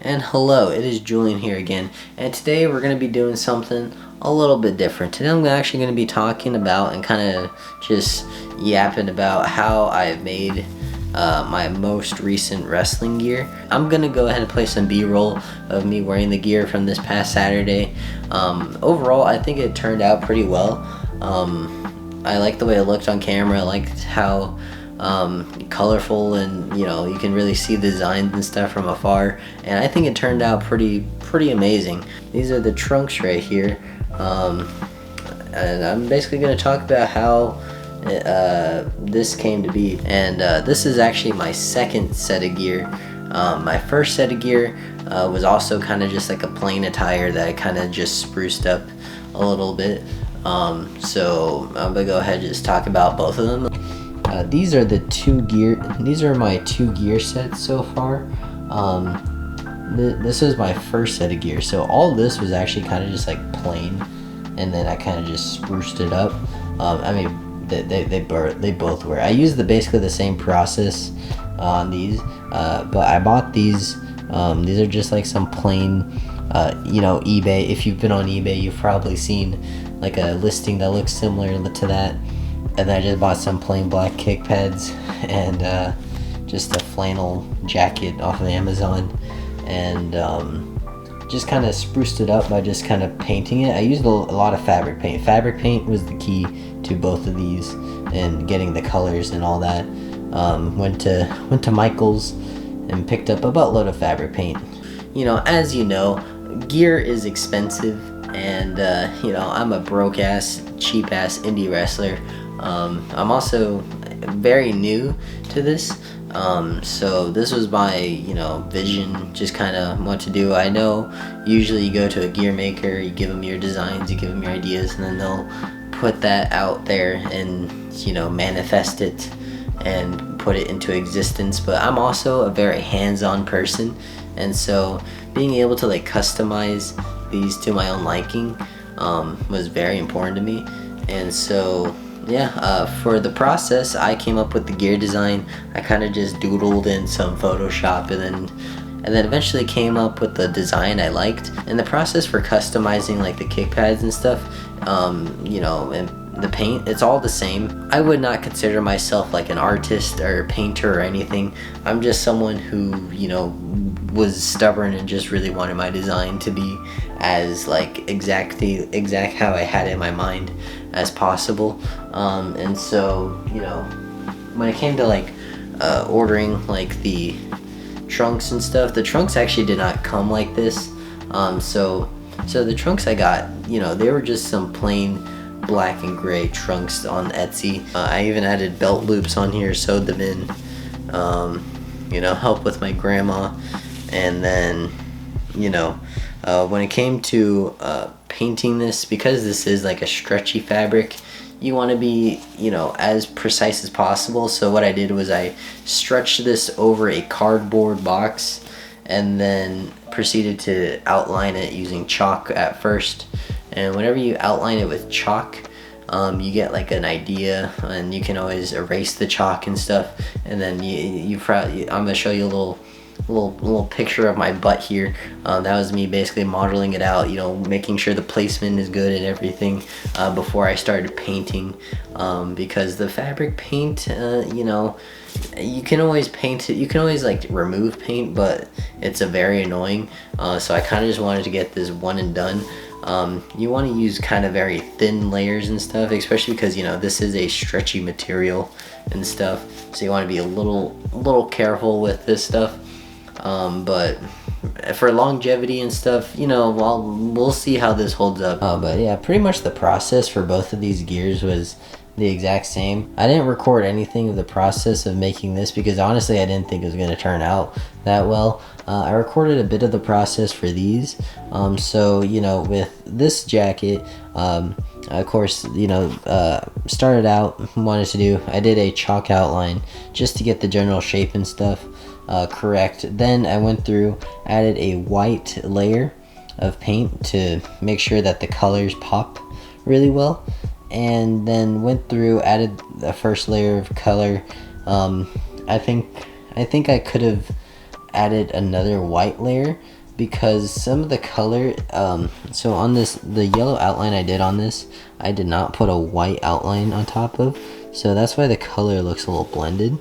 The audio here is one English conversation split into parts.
And hello, it is Julian here again, and today we're going to be doing something a little bit different. Today I'm actually going to be talking about and kind of just yapping about how I've made my most recent wrestling gear. I'm going to go ahead and play some b-roll of me wearing the gear from this past Saturday. Overall, I think it turned out pretty well. I like the way it looked on camera. I liked how colorful, and you can really see the designs and stuff from afar, and I think it turned out pretty amazing. These are the trunks right here, and I'm basically going to talk about how this came to be. And this is actually my second set of gear. My first set of gear was also kind of just like a plain attire that I kind of just spruced up a little bit. So I'm gonna go ahead and just talk about both of them. These are my two gear sets so far. This is my first set of gear, so all this was actually kind of just like plain, and then I kind of just spruced it up. I mean, they both were. I used basically the same process on these, but I bought these. These are just like some plain, eBay. If you've been on eBay, you've probably seen like a listing that looks similar to that. And I just bought some plain black kick pads and just a flannel jacket off of Amazon, and just kind of spruced it up by just kind of painting it. I used a lot of fabric paint. Fabric paint was the key to both of these and getting the colors and all that. Went to Michael's and picked up a buttload of fabric paint. As you know, gear is expensive, and I'm a broke ass, cheap ass indie wrestler. I'm also very new to this, so this was my vision, just kind of what to do. I know usually you go to a gear maker, you give them your designs, you give them your ideas, and then they'll put that out there and manifest it and put it into existence. But I'm also a very hands-on person, and so being able to customize these to my own liking was very important to me. And so for the process, I came up with the gear design. I kind of just doodled in some Photoshop, and then eventually came up with the design I liked. And the process for customizing the kick pads and stuff, and the paint, it's all the same. I would not consider myself like an artist or a painter or anything. I'm just someone who was stubborn and just really wanted my design to be as exact how I had it in my mind as possible. And so when it came to ordering the trunks and stuff, the trunks actually did not come like this. So the trunks I got, they were just some plain black and gray trunks on Etsy. I even added belt loops on here, sewed them in, help with my grandma. And then when it came to painting this, because this is a stretchy fabric, you want to be as precise as possible. So what I did was I stretched this over a cardboard box and then proceeded to outline it using chalk at first. And whenever you outline it with chalk, you get an idea, and you can always erase the chalk and stuff. And then I'm gonna show you a little picture of my butt here. That was me basically modeling it out, making sure the placement is good and everything before I started painting, because the fabric paint, you can always paint it, you can always remove paint, but it's very annoying. So I kind of just wanted to get this one and done. You want to use kind of very thin layers and stuff, especially because this is a stretchy material and stuff, so you want to be a little careful with this stuff. But for longevity and stuff, we'll see how this holds up. But yeah, pretty much the process for both of these gears was the exact same. I didn't record anything of the process of making this because honestly I didn't think it was going to turn out that well. I recorded a bit of the process for these. So with this jacket, of course, started out, I did a chalk outline just to get the general shape and stuff correct. Then I went through, added a white layer of paint to make sure that the colors pop really well, and then went through, added the first layer of color. I think I could have added another white layer because some of the color, so on this, the yellow outline I did on this, I did not put a white outline on top of, so that's why the color looks a little blended.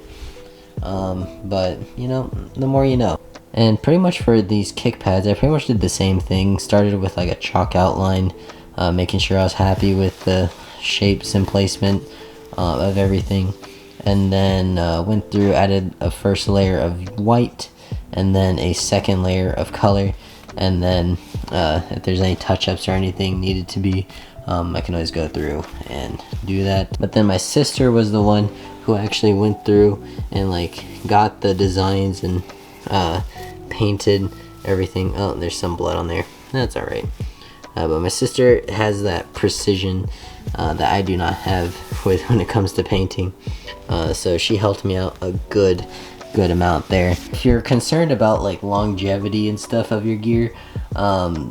But you know, the more you know. And pretty much for these kick pads, I pretty much did the same thing. Started with like a chalk outline, making sure I was happy with the shapes and placement of everything, and then went through, added a first layer of white, and then a second layer of color, and then if there's any touch-ups or anything needed to be, I can always go through and do that. But then my sister was the one who actually went through and like got the designs and painted everything. Oh, there's some blood on there. That's all right. But my sister has that precision that I do not have with when it comes to painting. So she helped me out a good amount there. If you're concerned about like longevity and stuff of your gear,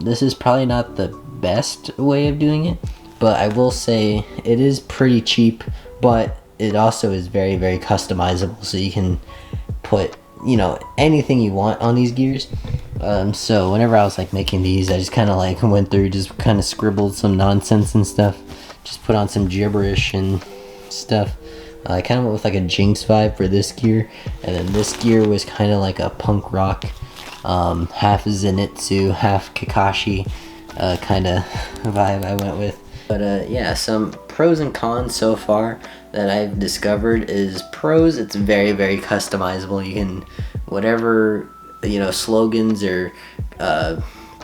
this is probably not the best way of doing it, but I will say it is pretty cheap, but it also is very, very customizable, so you can put, you know, anything you want on these gears. So whenever I was like making these, I just kind of like went through, just kind of scribbled some nonsense and stuff, just put on some gibberish and stuff. I kind of went with like a Jinx vibe for this gear, and then this gear was kind of like a punk rock, half Zenitsu, half Kakashi kind of vibe I went with. But yeah, some pros and cons so far that I've discovered is pros, it's very, very customizable. You can, whatever, you know, slogans or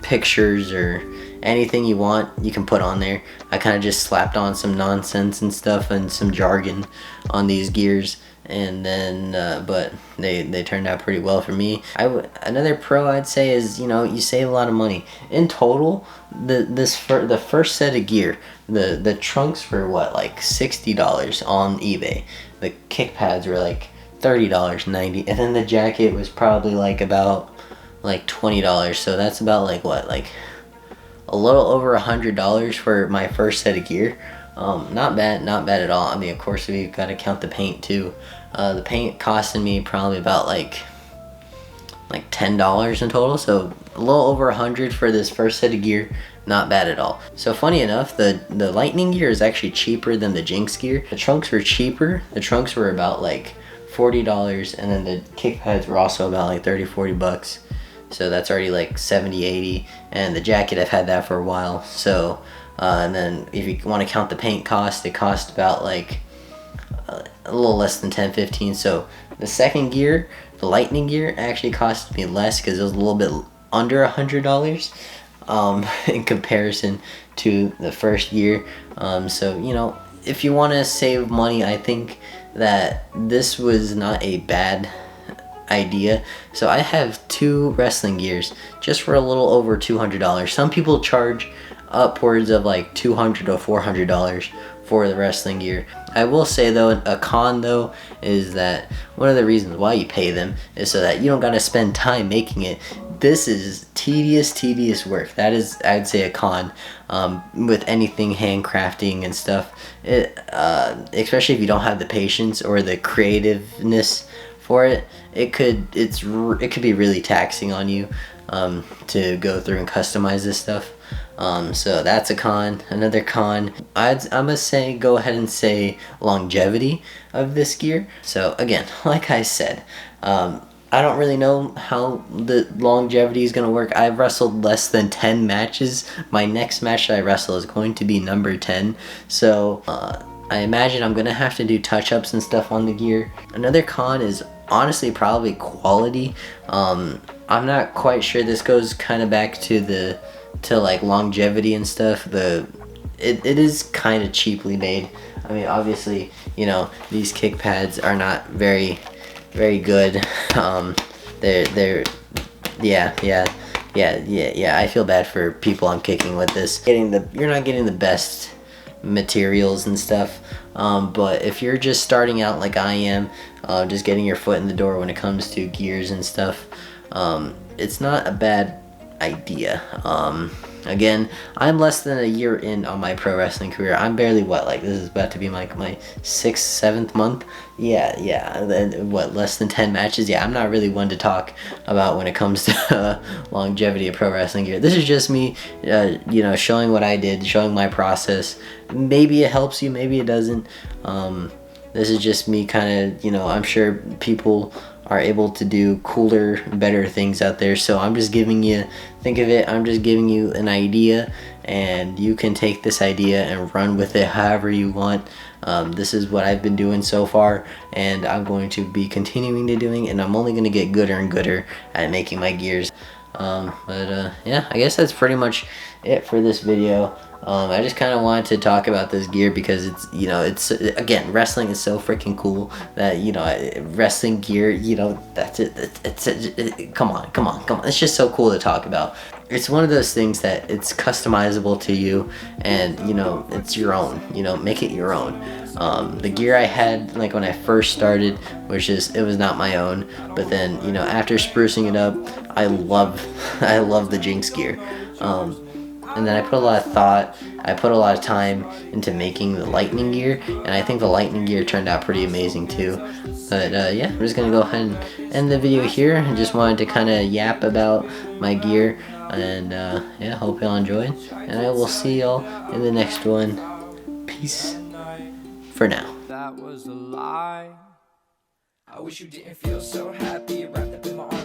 pictures or anything you want, you can put on there. I kind of just slapped on some nonsense and stuff and some jargon on these gears, and then but they turned out pretty well for me. Another pro I'd say is, you know, you save a lot of money in total. The first set of gear, the trunks were what, like $60 on eBay. The kick pads were like $30, $90, and then the jacket was probably like about like $20. So that's about like what, like a little over $100 for my first set of gear. Not bad at all. I mean, of course, we got to count the paint too. The paint costed me probably about like $10 in total, so a little over $100 for this first set of gear. Not bad at all. So funny enough, the lightning gear is actually cheaper than the Jinx gear. The trunks were cheaper. The trunks were about like $40, and then the kick pads were also about like 30-40 bucks. So that's already like 70-80, and the jacket, I've had that for a while. So and then if you want to count the paint cost, it cost about like a little less than 10-15. So the second gear, the lightning gear, actually cost me less because it was a little bit under $100 in comparison to the first gear. So, you know, if you want to save money, I think that this was not a bad idea. So I have 2 wrestling gears just for a little over $200. Some people charge upwards of like $200 to $400 for the wrestling gear. I will say though, a con though is that one of the reasons why you pay them is so that you don't gotta spend time making it. This is tedious work. That is, I'd say, a con with anything handcrafting and stuff. Especially if you don't have the patience or the creativeness for it, it could be really taxing on you to go through and customize this stuff. So that's a con. Another con, I'm gonna say, go ahead and say longevity of this gear. So again, like I said, I don't really know how the longevity is gonna work. I've wrestled less than 10 matches. My next match that I wrestle is going to be number 10. So I imagine I'm gonna have to do touch-ups and stuff on the gear. Another con is honestly probably quality. I'm not quite sure. This goes kind of back to like longevity and stuff. It is kind of cheaply made. I mean, obviously, you know, these kick pads are not very good. They're yeah. I feel bad for people I'm kicking with this. You're not getting the best materials and stuff. But if you're just starting out like I am, just getting your foot in the door when it comes to gears and stuff, it's not a bad idea. Again, I'm less than a year in on my pro wrestling career. I'm barely like this is about to be like my 6th, 7th month. Yeah. Then what, less than 10 matches? Yeah, I'm not really one to talk about when it comes to longevity of pro wrestling gear. This is just me, showing what I did, showing my process. Maybe it helps you, maybe it doesn't. This is just me kind of, I'm sure people are able to do cooler, better things out there. So I'm just giving you, think of it, I'm just giving you an idea, and you can take this idea and run with it however you want. This is what I've been doing so far, and I'm going to be continuing to doing, and I'm only going to get gooder and gooder at making my gears. Yeah, I guess that's pretty much it for this video. I just kind of wanted to talk about this gear because it's again, wrestling is so freaking cool that, wrestling gear, that's it. Come on. It's just so cool to talk about. It's one of those things that it's customizable to you, and, it's your own, make it your own. The gear I had, like, when I first started, it was not my own, but then, after sprucing it up, I love the Jinx gear. And then I put a lot of thought, I put a lot of time into making the lightning gear, and I think the lightning gear turned out pretty amazing too. But yeah, I'm just gonna go ahead and end the video here. I just wanted to kind of yap about my gear, and yeah, hope y'all enjoyed, and I will see y'all in the next one. Peace for now. That was a lie. I wish you didn't feel so happy wrapped up in my arms.